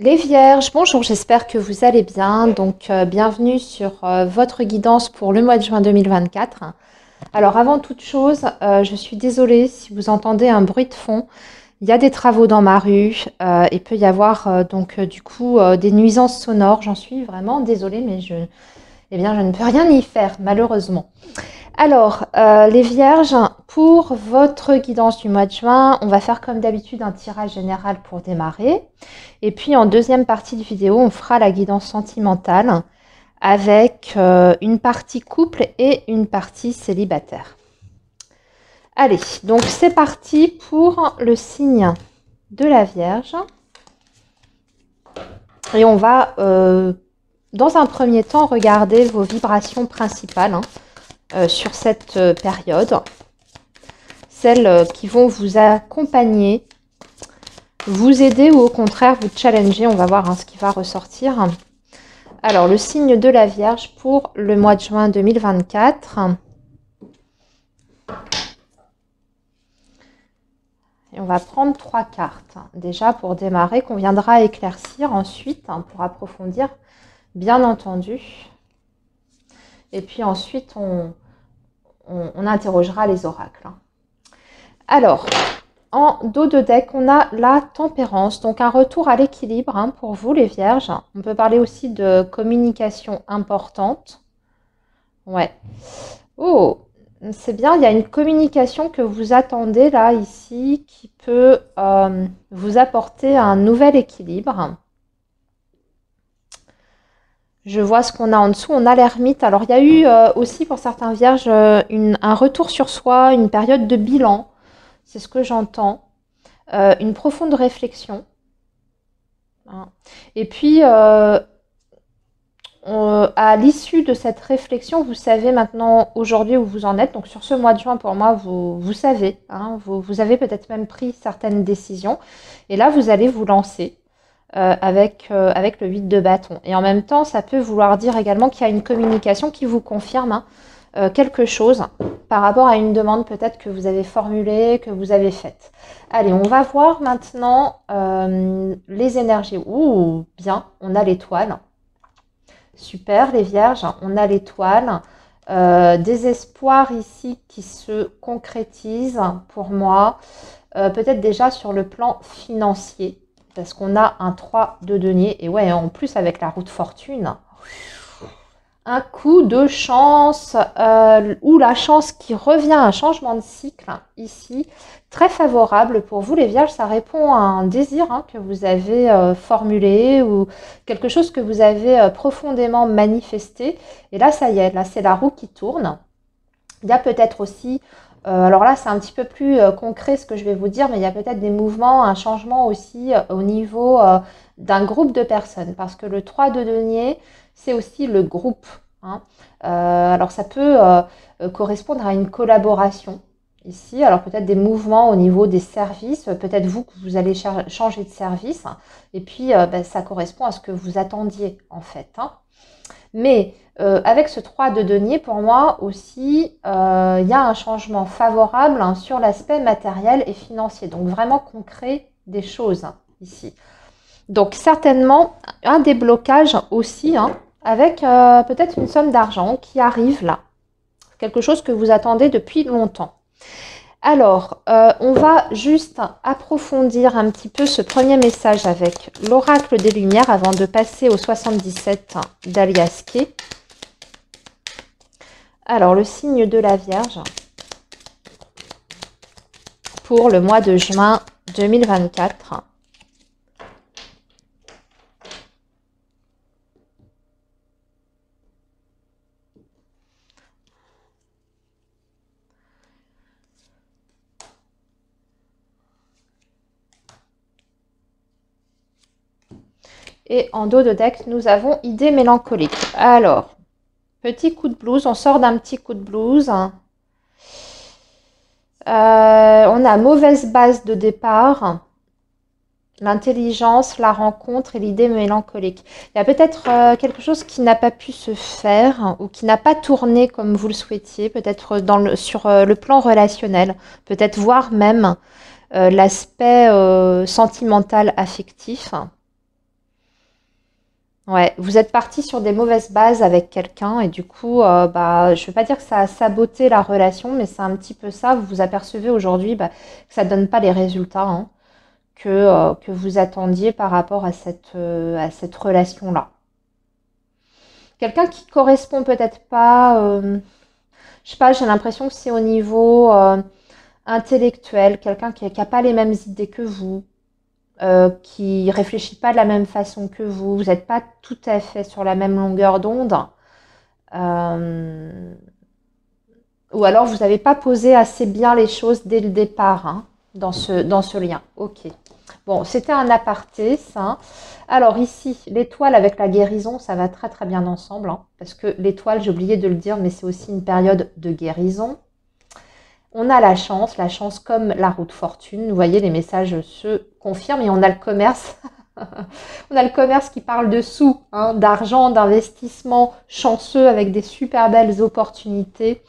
Les Vierges, bonjour, j'espère que vous allez bien. Donc, bienvenue sur votre guidance pour le mois de juin 2024. Alors, avant toute chose, je suis désolée si vous entendez un bruit de fond. Il y a des travaux dans ma rue. Il peut y avoir du coup des nuisances sonores. J'en suis vraiment désolée, mais eh bien, je ne peux rien y faire, malheureusement. Alors, les Vierges, pour votre guidance du mois de juin, on va faire comme d'habitude un tirage général pour démarrer. Et puis, en deuxième partie de vidéo, on fera la guidance sentimentale avec une partie couple et une partie célibataire. Allez, donc c'est parti pour le signe de la Vierge. Et on va, dans un premier temps, regarder vos vibrations principales sur cette période. Celles qui vont vous accompagner, vous aider ou au contraire vous challenger. On va voir ce qui va ressortir. Alors, le signe de la Vierge pour le mois de juin 2024. Et on va prendre 3 cartes, déjà pour démarrer, qu'on viendra éclaircir ensuite, pour approfondir, bien entendu. Et puis ensuite, on interrogera les oracles. Alors, en dos de deck, on a la tempérance, donc un retour à l'équilibre pour vous les Vierges. On peut parler aussi de communication importante. Ouais. Oh, c'est bien, il y a une communication que vous attendez là, ici, qui peut vous apporter un nouvel équilibre. Je vois ce qu'on a en dessous, on a l'ermite. Alors, il y a eu aussi pour certains Vierges un retour sur soi, une période de bilan. C'est ce que j'entends. Une profonde réflexion. Et puis, à l'issue de cette réflexion, vous savez maintenant aujourd'hui où vous en êtes. Donc, sur ce mois de juin, pour moi, vous savez. Vous avez peut-être même pris certaines décisions. Et là, vous allez vous lancer avec le 8 de bâton. Et en même temps, ça peut vouloir dire également qu'il y a une communication qui vous confirme quelque chose par rapport à une demande peut-être que vous avez formulée, que vous avez faite. Allez, on va voir maintenant les énergies. Ouh, bien, on a l'étoile. Super, les Vierges, on a l'étoile. Des espoirs ici qui se concrétisent pour moi. Peut-être déjà sur le plan financier, parce qu'on a un 3 de denier. Et ouais, en plus avec la roue de fortune, un coup de chance ou la chance qui revient, un changement de cycle ici, très favorable pour vous les Vierges. Ça répond à un désir que vous avez formulé ou quelque chose que vous avez profondément manifesté. Et là, ça y est, là c'est la roue qui tourne. Il y a peut-être aussi, alors là c'est un petit peu plus concret ce que je vais vous dire, mais il y a peut-être des mouvements, un changement aussi au niveau d'un groupe de personnes. Parce que le 3 de denier, c'est aussi le groupe. Alors ça peut correspondre à une collaboration ici. Alors peut-être des mouvements au niveau des services, peut-être vous que vous allez changer de service. Et puis ça correspond à ce que vous attendiez en fait. Mais avec ce 3 de denier, pour moi aussi, il y a un changement favorable sur l'aspect matériel et financier. Donc vraiment concret des choses ici. Donc certainement un déblocage aussi avec peut-être une somme d'argent qui arrive là. Quelque chose que vous attendez depuis longtemps. Alors, on va juste approfondir un petit peu ce premier message avec l'oracle des Lumières avant de passer au 77 d'Alias Kay. Alors, le signe de la Vierge pour le mois de juin 2024. Et en dos de deck, nous avons idée mélancolique. Alors, petit coup de blues, on sort d'un petit coup de blues. On a mauvaise base de départ, l'intelligence, la rencontre et l'idée mélancolique. Il y a peut-être quelque chose qui n'a pas pu se faire ou qui n'a pas tourné comme vous le souhaitiez, peut-être sur le plan relationnel, peut-être voire même l'aspect sentimental affectif. Ouais, vous êtes parti sur des mauvaises bases avec quelqu'un et du coup, bah, je ne veux pas dire que ça a saboté la relation, mais c'est un petit peu ça. Vous vous apercevez aujourd'hui bah, que ça ne donne pas les résultats hein, que vous attendiez par rapport à cette relation-là. Quelqu'un qui correspond peut-être pas, je sais pas, j'ai l'impression que c'est au niveau intellectuel, quelqu'un qui n'a pas les mêmes idées que vous, qui réfléchit pas de la même façon que vous n'êtes pas tout à fait sur la même longueur d'onde, euh, ou alors vous n'avez pas posé assez bien les choses dès le départ hein, dans ce lien. Ok. Bon, c'était un aparté, ça. Alors ici, l'étoile avec la guérison, ça va très très bien ensemble, hein, parce que l'étoile, j'ai oublié de le dire, mais c'est aussi une période de guérison. On a la chance comme la roue de fortune. Vous voyez, les messages se confirment et on a le commerce. On a le commerce qui parle de sous, hein, d'argent, d'investissement chanceux avec des super belles opportunités.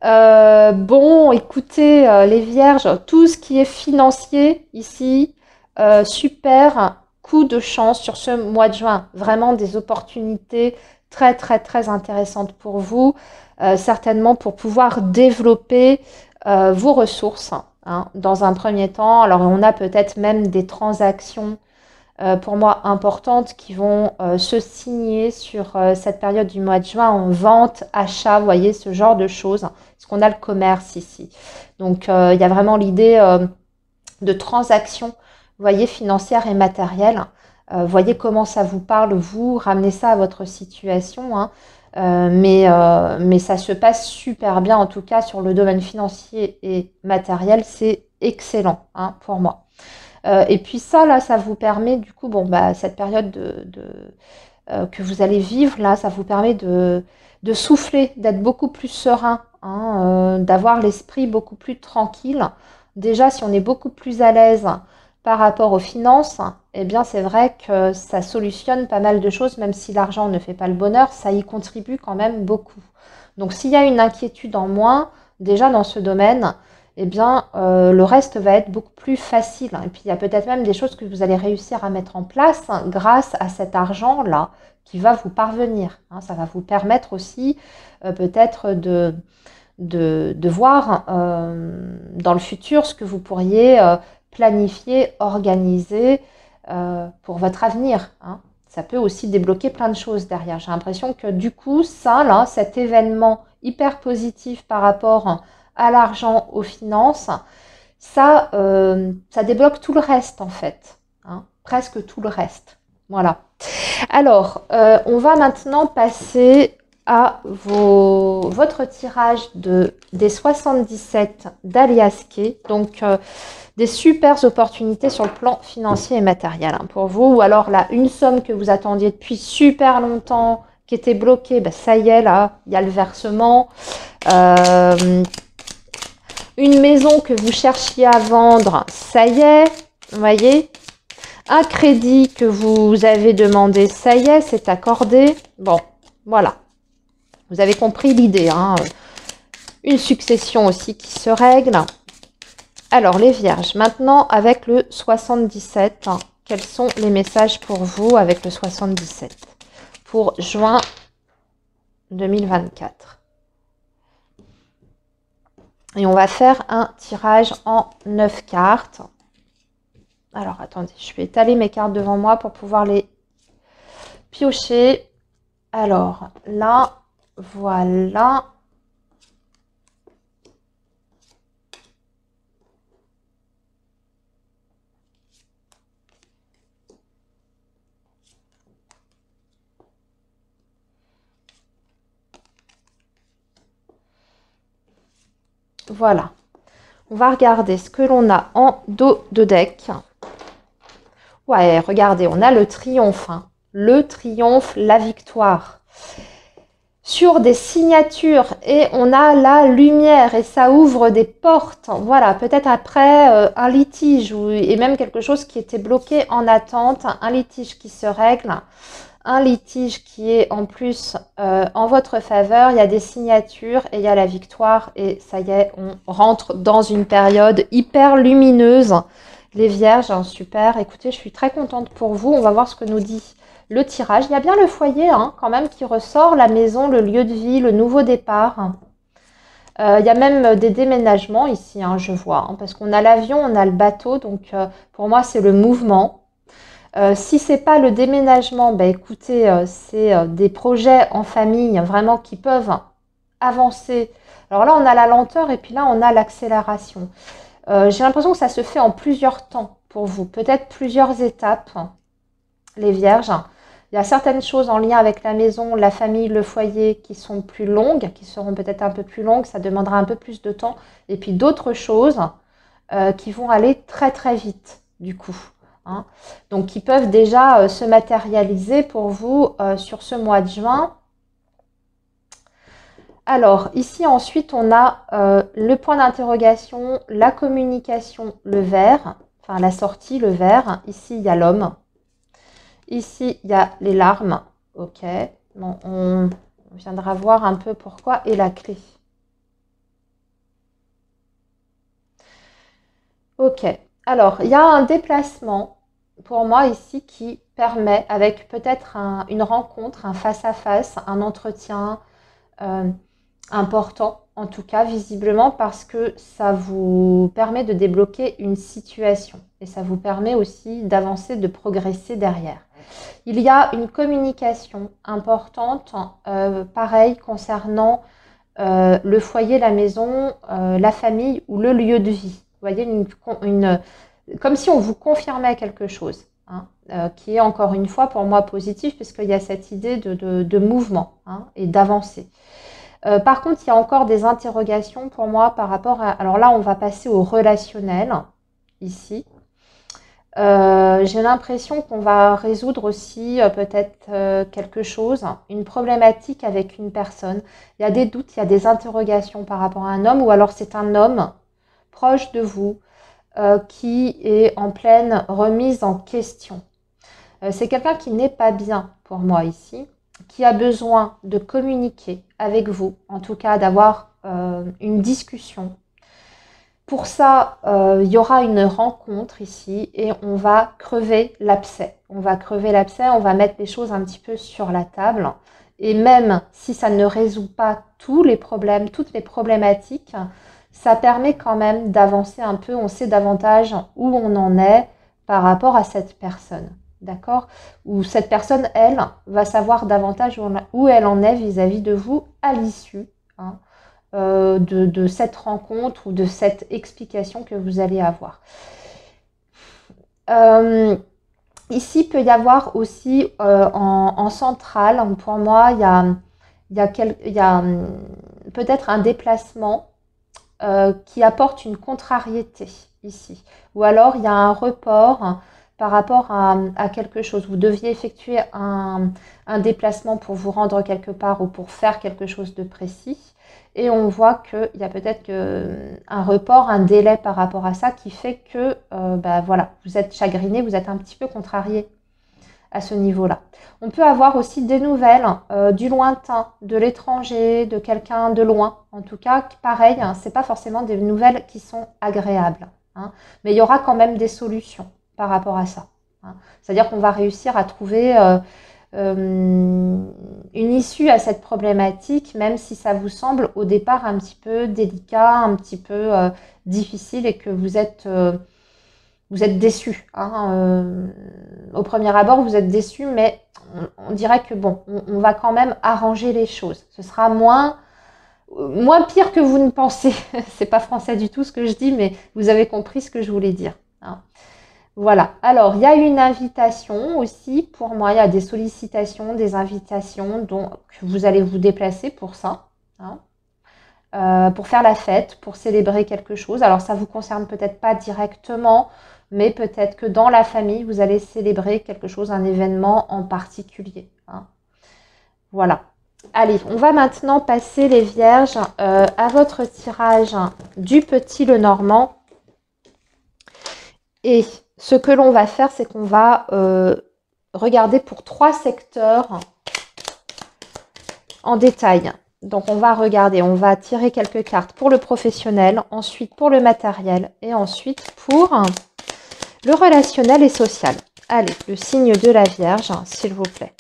Bon, écoutez, les vierges, tout ce qui est financier ici, super coup de chance sur ce mois de juin. Vraiment des opportunités très, très, très intéressantes pour vous. Certainement pour pouvoir développer vos ressources hein, dans un premier temps. Alors, on a peut-être même des transactions pour moi importantes qui vont se signer sur cette période du mois de juin en vente, achat, vous voyez, ce genre de choses. Parce qu'on a le commerce ici. Donc, il y a vraiment l'idée de transactions, vous voyez, financières et matérielles. Voyez comment ça vous parle, vous, ramenez ça à votre situation. Hein. Mais ça se passe super bien, en tout cas, sur le domaine financier et matériel. C'est excellent hein, pour moi. Et puis ça, là, ça vous permet, du coup, bon, bah, cette période que vous allez vivre, là, ça vous permet de souffler, d'être beaucoup plus serein, hein, d'avoir l'esprit beaucoup plus tranquille. Déjà, si on est beaucoup plus à l'aise par rapport aux finances, eh bien, c'est vrai que ça solutionne pas mal de choses, même si l'argent ne fait pas le bonheur, ça y contribue quand même beaucoup. Donc, s'il y a une inquiétude en moins, déjà dans ce domaine, eh bien, le reste va être beaucoup plus facile. Et puis, il y a peut-être même des choses que vous allez réussir à mettre en place grâce à cet argent-là qui va vous parvenir. Hein. Ça va vous permettre aussi peut-être de voir dans le futur ce que vous pourriez planifier, organiser pour votre avenir. Hein. Ça peut aussi débloquer plein de choses derrière. J'ai l'impression que du coup, ça, là, cet événement hyper positif par rapport à l'argent, aux finances, ça débloque tout le reste en fait. Hein, presque tout le reste. Voilà. Alors, on va maintenant passer à votre tirage des 77 d'Alias Kay. Donc, des super opportunités sur le plan financier et matériel hein, pour vous. Ou alors là, une somme que vous attendiez depuis super longtemps, qui était bloquée, ben, ça y est, là, il y a le versement. Une maison que vous cherchiez à vendre, ça y est, vous voyez. Un crédit que vous avez demandé, ça y est, c'est accordé. Bon, voilà. Vous avez compris l'idée. Hein. Une succession aussi qui se règle. Alors, les vierges, maintenant avec le 77, hein, quels sont les messages pour vous avec le 77 pour juin 2024? Et on va faire un tirage en 9 cartes. Alors, attendez, je vais étaler mes cartes devant moi pour pouvoir les piocher. Alors, là, voilà. Voilà. On va regarder ce que l'on a en dos de deck. Ouais, regardez, on a le triomphe. Hein. Le triomphe, la victoire. Sur des signatures et on a la lumière et ça ouvre des portes. Voilà, peut-être après un litige et même quelque chose qui était bloqué en attente, un litige qui se règle, un litige qui est en plus en votre faveur. Il y a des signatures et il y a la victoire et ça y est, on rentre dans une période hyper lumineuse. Les vierges, hein, super. Écoutez, je suis très contente pour vous. On va voir ce que nous dit le tirage. Il y a bien le foyer hein, quand même qui ressort, la maison, le lieu de vie, le nouveau départ. Il y a même des déménagements ici, hein, je vois. Hein, parce qu'on a l'avion, on a le bateau. Donc pour moi, c'est le mouvement. Si c'est pas le déménagement, bah, écoutez, c'est des projets en famille vraiment qui peuvent avancer. Alors là, on a la lenteur et puis là, on a l'accélération. J'ai l'impression que ça se fait en plusieurs temps pour vous, peut-être plusieurs étapes, les vierges. Il y a certaines choses en lien avec la maison, la famille, le foyer qui sont plus longues, qui seront peut-être un peu plus longues, ça demandera un peu plus de temps. Et puis d'autres choses qui vont aller très très vite du coup. Hein. Donc qui peuvent déjà se matérialiser pour vous sur ce mois de juin. Alors, ici, ensuite, on a le point d'interrogation, la communication, le vert, enfin la sortie, le vert. Ici, il y a l'homme. Ici, il y a les larmes. Ok. Bon, on viendra voir un peu pourquoi et la clé. Ok. Alors, il y a un déplacement pour moi ici qui permet, avec peut-être une rencontre, un face-à-face, un entretien, important, en tout cas visiblement, parce que ça vous permet de débloquer une situation et ça vous permet aussi d'avancer, de progresser derrière. Il y a une communication importante, pareil, concernant le foyer, la maison, la famille ou le lieu de vie. Vous voyez, comme si on vous confirmait quelque chose. Hein, qui est encore une fois pour moi positif puisqu'il y a cette idée de mouvement hein, et d'avancer. Par contre, il y a encore des interrogations pour moi par rapport à... Alors là, on va passer au relationnel, ici. J'ai l'impression qu'on va résoudre aussi peut-être quelque chose, une problématique avec une personne. Il y a des doutes, il y a des interrogations par rapport à un homme, ou alors c'est un homme proche de vous qui est en pleine remise en question. C'est quelqu'un qui n'est pas bien pour moi ici, qui a besoin de communiquer avec vous, en tout cas d'avoir une discussion. Pour ça, il y aura une rencontre ici et on va crever l'abcès. On va crever l'abcès, on va mettre les choses un petit peu sur la table. Et même si ça ne résout pas tous les problèmes, toutes les problématiques, ça permet quand même d'avancer un peu. On sait davantage où on en est par rapport à cette personne. D'accord? Ou cette personne, elle, va savoir davantage où elle en est vis-à-vis de vous à l'issue hein, de cette rencontre ou de cette explication que vous allez avoir. Ici, peut y avoir aussi en centrale, pour moi, il y a peut-être un déplacement qui apporte une contrariété ici. Ou alors, il y a un report par rapport à quelque chose. Vous deviez effectuer un déplacement pour vous rendre quelque part ou pour faire quelque chose de précis. Et on voit qu'il y a peut-être un report, un délai par rapport à ça qui fait que voilà, vous êtes chagriné, vous êtes un petit peu contrarié à ce niveau-là. On peut avoir aussi des nouvelles du lointain, de l'étranger, de quelqu'un de loin. En tout cas, pareil, hein, ce n'est pas forcément des nouvelles qui sont agréables. Hein, mais il y aura quand même des solutions par rapport à ça. Hein. C'est-à-dire qu'on va réussir à trouver une issue à cette problématique, même si ça vous semble au départ un petit peu délicat, un petit peu difficile et que vous êtes déçu. Hein, au premier abord, vous êtes déçu, mais on dirait que bon, on va quand même arranger les choses. Ce sera moins pire que vous ne pensez. C'est pas français du tout ce que je dis, mais vous avez compris ce que je voulais dire. Hein. Voilà. Alors, il y a une invitation aussi. Pour moi, il y a des sollicitations, des invitations, donc vous allez vous déplacer pour ça. Hein. Pour faire la fête, pour célébrer quelque chose. Alors, ça ne vous concerne peut-être pas directement, mais peut-être que dans la famille, vous allez célébrer quelque chose, un événement en particulier. Hein. Voilà. Allez, on va maintenant passer les vierges à votre tirage du Petit Lenormand. Et ce que l'on va faire, c'est qu'on va regarder pour 3 secteurs en détail. Donc, on va regarder, on va tirer quelques cartes pour le professionnel, ensuite pour le matériel et ensuite pour Le relationnel et social. Allez, le signe de la Vierge, s'il vous plaît.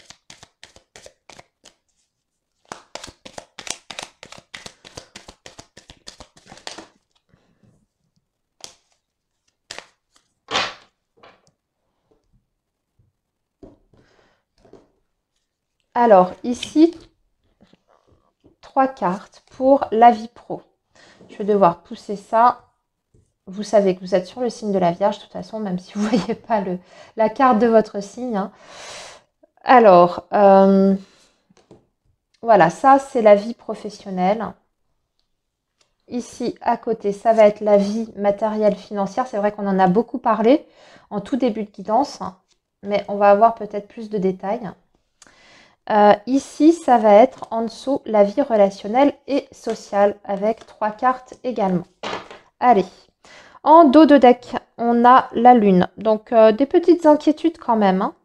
Alors, ici, 3 cartes pour la vie pro. Je vais devoir pousser ça. Vous savez que vous êtes sur le signe de la Vierge, de toute façon, même si vous ne voyez pas la carte de votre signe. Hein. Alors, voilà, ça, c'est la vie professionnelle. Ici, à côté, ça va être la vie matérielle financière. C'est vrai qu'on en a beaucoup parlé en tout début de guidance, mais on va avoir peut-être plus de détails. Ici, ça va être en dessous la vie relationnelle et sociale avec 3 cartes également. Allez, en dos de deck, on a la lune. Donc, des petites inquiétudes quand même. Hein.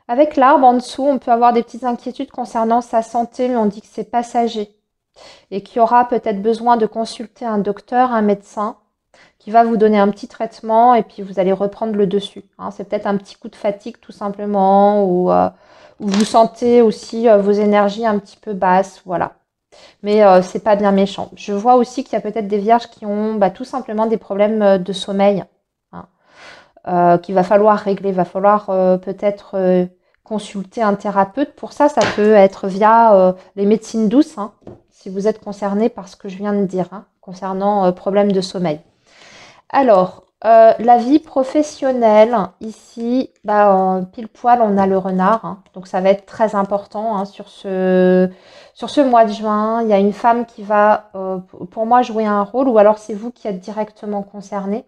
Avec l'arbre en dessous, on peut avoir des petites inquiétudes concernant sa santé, mais on dit que c'est passager et qu'il y aura peut-être besoin de consulter un docteur, un médecin, qui va vous donner un petit traitement et puis vous allez reprendre le dessus. Hein. C'est peut-être un petit coup de fatigue tout simplement ou vous sentez aussi vos énergies un petit peu basses, voilà. Mais c'est pas bien méchant. Je vois aussi qu'il y a peut-être des vierges qui ont tout simplement des problèmes de sommeil hein, qu'il va falloir régler. Il va falloir peut-être consulter un thérapeute. Pour ça, ça peut être via les médecines douces, hein, si vous êtes concerné par ce que je viens de dire, hein, concernant problèmes de sommeil. Alors, la vie professionnelle, ici, pile poil, on a le renard. Hein, donc, ça va être très important hein, sur ce mois de juin. Il y a une femme qui va, pour moi, jouer un rôle ou alors c'est vous qui êtes directement concerné.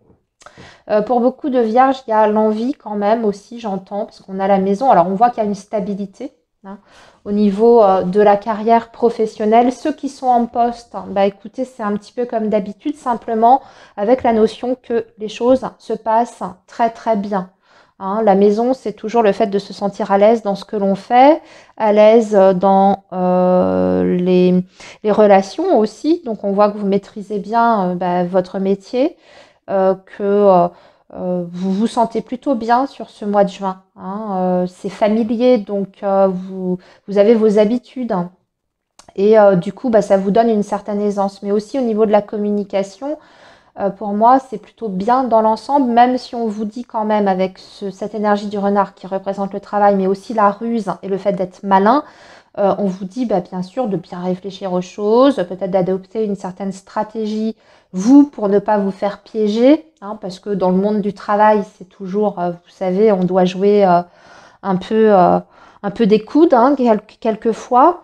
Pour beaucoup de vierges, il y a l'envie quand même aussi, j'entends, parce qu'on a la maison. Alors, on voit qu'il y a une stabilité. Hein, au niveau de la carrière professionnelle. Ceux qui sont en poste, écoutez, c'est un petit peu comme d'habitude, simplement avec la notion que les choses se passent très très bien. Hein, la maison, c'est toujours le fait de se sentir à l'aise dans ce que l'on fait, à l'aise dans les relations aussi. Donc, on voit que vous maîtrisez bien votre métier, que vous vous sentez plutôt bien sur ce mois de juin. Hein, c'est familier, donc vous avez vos habitudes. Hein, et du coup, ça vous donne une certaine aisance. Mais aussi au niveau de la communication, pour moi, c'est plutôt bien dans l'ensemble, même si on vous dit quand même avec cette énergie du renard qui représente le travail, mais aussi la ruse et le fait d'être malin, on vous dit bien sûr de bien réfléchir aux choses, peut-être d'adopter une certaine stratégie, vous, pour ne pas vous faire piéger, hein, parce que dans le monde du travail, c'est toujours, vous savez, on doit jouer un peu des coudes, hein, quelquefois.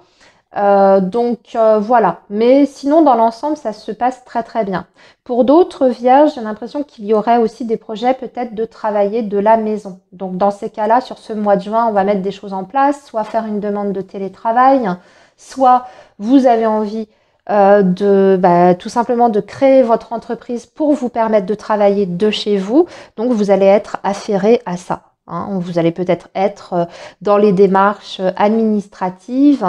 Donc voilà, mais sinon dans l'ensemble ça se passe très très bien. Pour d'autres vierges, j'ai l'impression qu'il y aurait aussi des projets peut-être de travailler de la maison. Donc dans ces cas-là, sur ce mois de juin, on va mettre des choses en place, soit faire une demande de télétravail, soit vous avez envie tout simplement de créer votre entreprise pour vous permettre de travailler de chez vous. Donc vous allez être affairé à ça. Hein. Vous allez peut-être être dans les démarches administratives,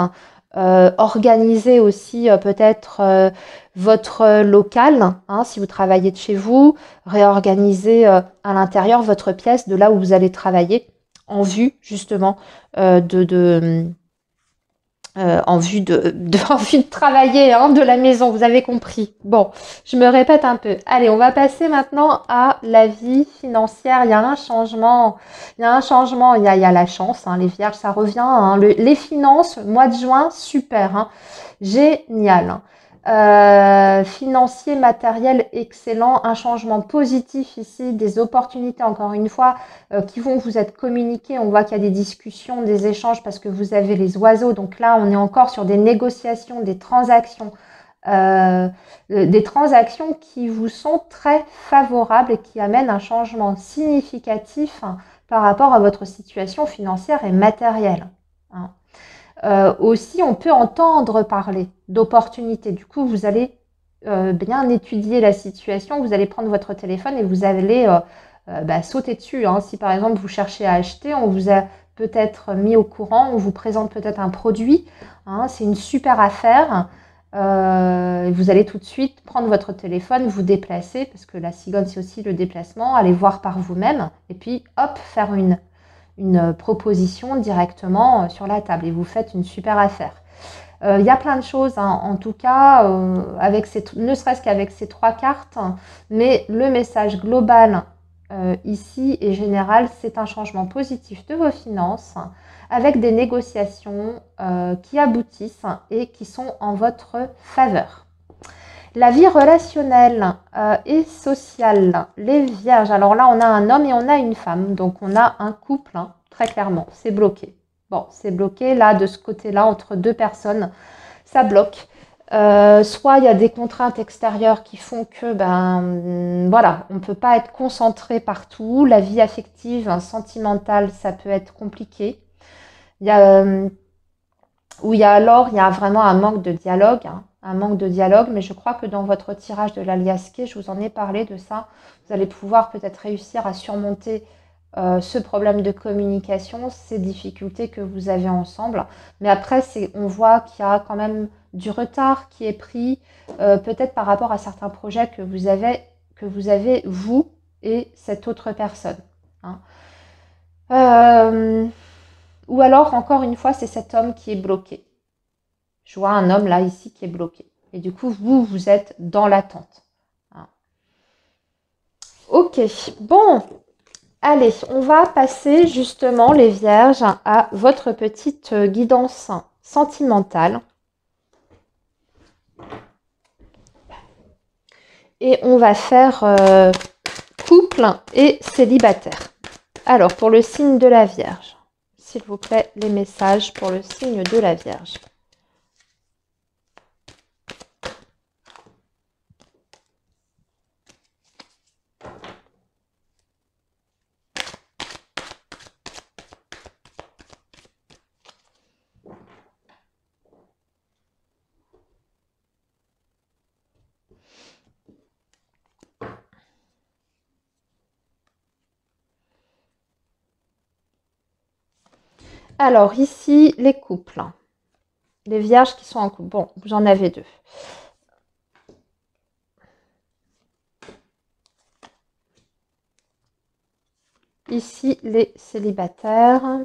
organiser aussi peut-être votre local, hein, si vous travaillez de chez vous, réorganiser à l'intérieur votre pièce de là où vous allez travailler en vue justement en vue de travailler hein, de la maison, vous avez compris. Bon, je me répète un peu. Allez, on va passer maintenant à la vie financière. Il y a un changement, il y a la chance, hein, les vierges, ça revient. Hein, les finances, mois de juin, super, hein, génial. Hein. Financier, matériel, excellent, un changement positif ici, des opportunités encore une fois qui vont vous être communiquées. On voit qu'il y a des discussions, des échanges parce que vous avez les oiseaux. Donc là, on est encore sur des négociations, des transactions qui vous sont très favorables et qui amènent un changement significatif hein, par rapport à votre situation financière et matérielle. Hein. Aussi, on peut entendre parler d'opportunités. Du coup, vous allez bien étudier la situation. Vous allez prendre votre téléphone et vous allez sauter dessus. Hein. Si par exemple, vous cherchez à acheter, on vous a peut-être mis au courant, on vous présente peut-être un produit. Hein. C'est une super affaire. Vous allez tout de suite prendre votre téléphone, vous déplacer, parce que la cigogne, c'est aussi le déplacement, aller voir par vous-même, et puis hop, faire une proposition directement sur la table, et vous faites une super affaire. Il y a plein de choses, hein, en tout cas, ne serait-ce qu'avec ces 3 cartes, mais le message global ici et général, c'est un changement positif de vos finances, avec des négociations qui aboutissent et qui sont en votre faveur. La vie relationnelle et sociale, les vierges. Alors là, on a un homme et on a une femme, donc on a un couple, hein, très clairement, c'est bloqué. Bon, c'est bloqué là, de ce côté-là, entre 2 personnes, ça bloque. Soit il y a des contraintes extérieures qui font que, voilà, on ne peut pas être concentré partout. La vie affective, sentimentale, ça peut être compliqué. Il y a, il y a vraiment un manque de dialogue, hein, mais je crois que dans votre tirage de l'aliasqué, je vous en ai parlé de ça, vous allez pouvoir peut-être réussir à surmonter ce problème de communication, ces difficultés que vous avez ensemble. Mais après, on voit qu'il y a quand même du retard qui est pris, peut-être par rapport à certains projets que vous avez, vous et cette autre personne. Hein. Ou alors, encore une fois, c'est cet homme qui est bloqué. Je vois un homme là, ici, qui est bloqué. Et du coup, vous êtes dans l'attente. Hein. Ok, bon. Allez, on va passer justement, les vierges, à votre petite guidance sentimentale. Et on va faire couple et célibataire. Alors, pour le signe de la Vierge, s'il vous plaît, les messages pour le signe de la Vierge. Alors, ici, les couples. Les vierges qui sont en couple. Bon, vous en avez 2. Ici, les célibataires.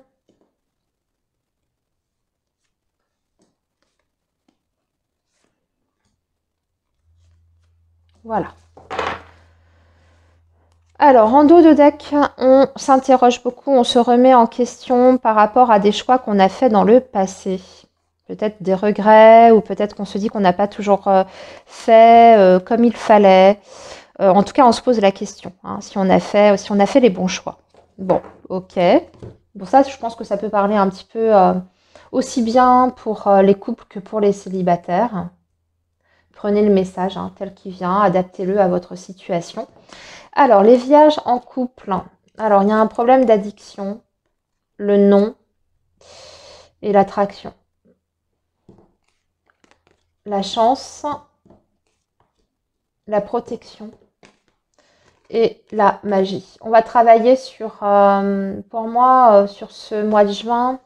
Voilà. Alors, en dos de deck, on s'interroge beaucoup, on se remet en question par rapport à des choix qu'on a faits dans le passé. Peut-être des regrets, ou peut-être qu'on se dit qu'on n'a pas toujours fait comme il fallait. En tout cas, on se pose la question, hein, si on a fait les bons choix. Bon, ok. Pour ça, je pense que ça peut parler un petit peu aussi bien pour les couples que pour les célibataires. Prenez le message tel qu'il vient, adaptez-le à votre situation. Alors, les vierges en couple. Alors, il y a un problème d'addiction, le non et l'attraction. La chance, la protection et la magie. On va travailler sur, pour moi, sur ce mois de juin.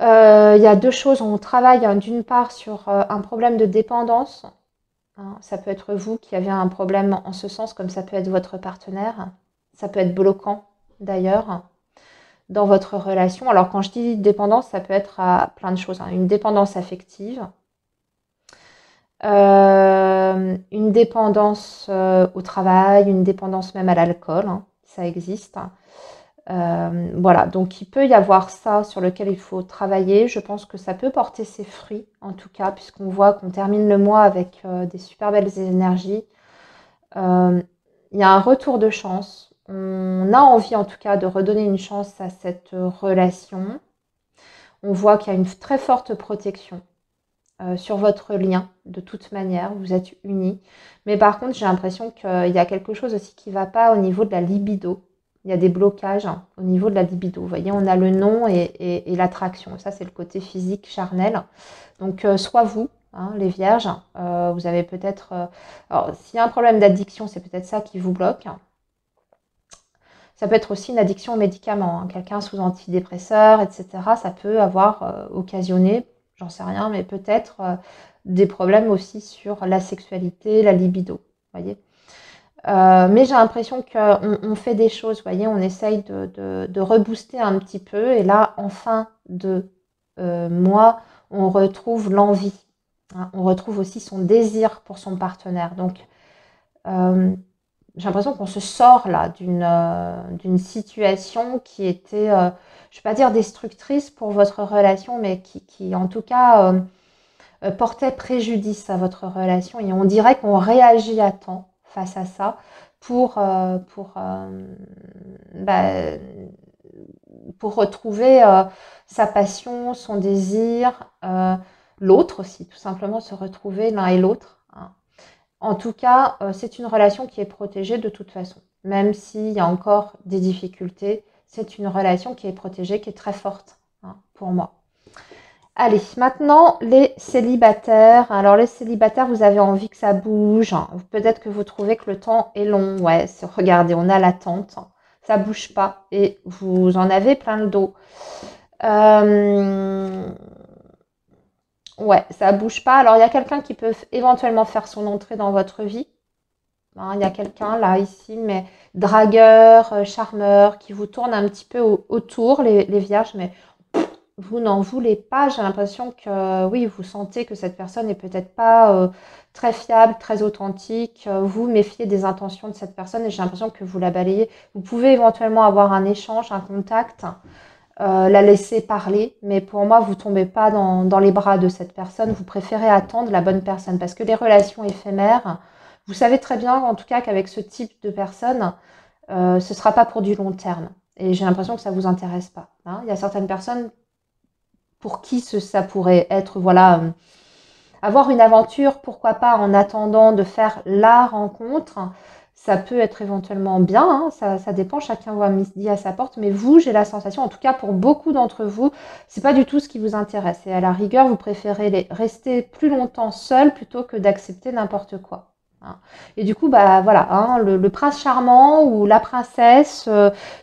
Il y a 2 choses. On travaille d'une part sur un problème de dépendance. Ça peut être vous qui avez un problème en ce sens, comme ça peut être votre partenaire. Ça peut être bloquant d'ailleurs dans votre relation. Alors quand je dis dépendance, ça peut être à plein de choses. Une dépendance affective, une dépendance au travail, une dépendance même à l'alcool, ça existe. Voilà, donc il peut y avoir ça sur lequel il faut travailler. Je pense que ça peut porter ses fruits, en tout cas, puisqu'on voit qu'on termine le mois avec des super belles énergies. Il y a un retour de chance. On a envie, en tout cas, de redonner une chance à cette relation. On voit qu'il y a une très forte protection sur votre lien, de toute manière. Vous êtes unis. Mais par contre, j'ai l'impression qu'il y a quelque chose aussi qui ne va pas au niveau de la libido. Il y a des blocages au niveau de la libido. Vous voyez, on a le non et l'attraction. Ça, c'est le côté physique, charnel. Donc, soit vous, les vierges, vous avez peut-être... alors, s'il y a un problème d'addiction, c'est peut-être ça qui vous bloque. Ça peut être aussi une addiction aux médicaments. Quelqu'un sous antidépresseur, etc. Ça peut avoir occasionné j'en sais rien, mais peut-être des problèmes aussi sur la sexualité, la libido, voyez. Mais j'ai l'impression qu'on fait des choses, vous voyez, on essaye de rebooster un petit peu. Et là, en fin de mois, on retrouve l'envie, hein. On retrouve aussi son désir pour son partenaire. Donc, j'ai l'impression qu'on se sort là d'une situation qui était, je ne vais pas dire destructrice pour votre relation, mais qui en tout cas portait préjudice à votre relation. Et on dirait qu'on réagit à temps face à ça pour, bah, pour retrouver sa passion, son désir, l'autre aussi, tout simplement se retrouver l'un et l'autre, hein. En tout cas, c'est une relation qui est protégée de toute façon. Même s'il y a encore des difficultés, c'est une relation qui est protégée, qui est très forte, hein, pour moi. Allez, maintenant les célibataires. Alors les célibataires, vous avez envie que ça bouge, hein. Peut-être que vous trouvez que le temps est long. Ouais, regardez, on a l'attente, hein. Ça bouge pas et vous en avez plein le dos. Ouais, ça bouge pas. Alors il y a quelqu'un qui peut éventuellement faire son entrée dans votre vie, hein. Il y a quelqu'un là, ici, mais dragueur, charmeur, qui vous tourne un petit peu autour, les vierges, mais vous n'en voulez pas. J'ai l'impression que, oui, vous sentez que cette personne n'est peut-être pas très fiable, très authentique. Vous méfiez des intentions de cette personne et j'ai l'impression que vous la balayez. Vous pouvez éventuellement avoir un échange, un contact, la laisser parler, mais pour moi, vous tombez pas dans les bras de cette personne. Vous préférez attendre la bonne personne parce que les relations éphémères, vous savez très bien, en tout cas, qu'avec ce type de personne, ce sera pas pour du long terme. Et j'ai l'impression que ça vous intéresse pas, hein. Il y a certaines personnes pour qui ça pourrait être, voilà, avoir une aventure, pourquoi pas en attendant de faire la rencontre. Ça peut être éventuellement bien, hein, ça dépend, chacun voit midi à sa porte, mais vous, j'ai la sensation, en tout cas pour beaucoup d'entre vous, c'est pas du tout ce qui vous intéresse. Et à la rigueur, vous préférez rester plus longtemps seul plutôt que d'accepter n'importe quoi, hein. Et du coup, bah voilà, hein, le prince charmant ou la princesse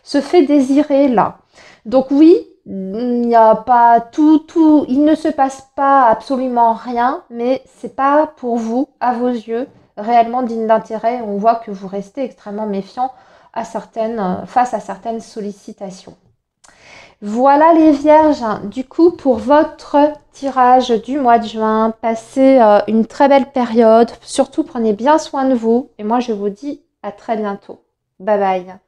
se fait désirer là. Donc oui, il n'y a pas il ne se passe pas absolument rien, mais c'est pas pour vous, à vos yeux, réellement digne d'intérêt. On voit que vous restez extrêmement méfiant face à certaines sollicitations. Voilà les vierges, du coup pour votre tirage du mois de juin, passez une très belle période, surtout prenez bien soin de vous et moi je vous dis à très bientôt. Bye bye.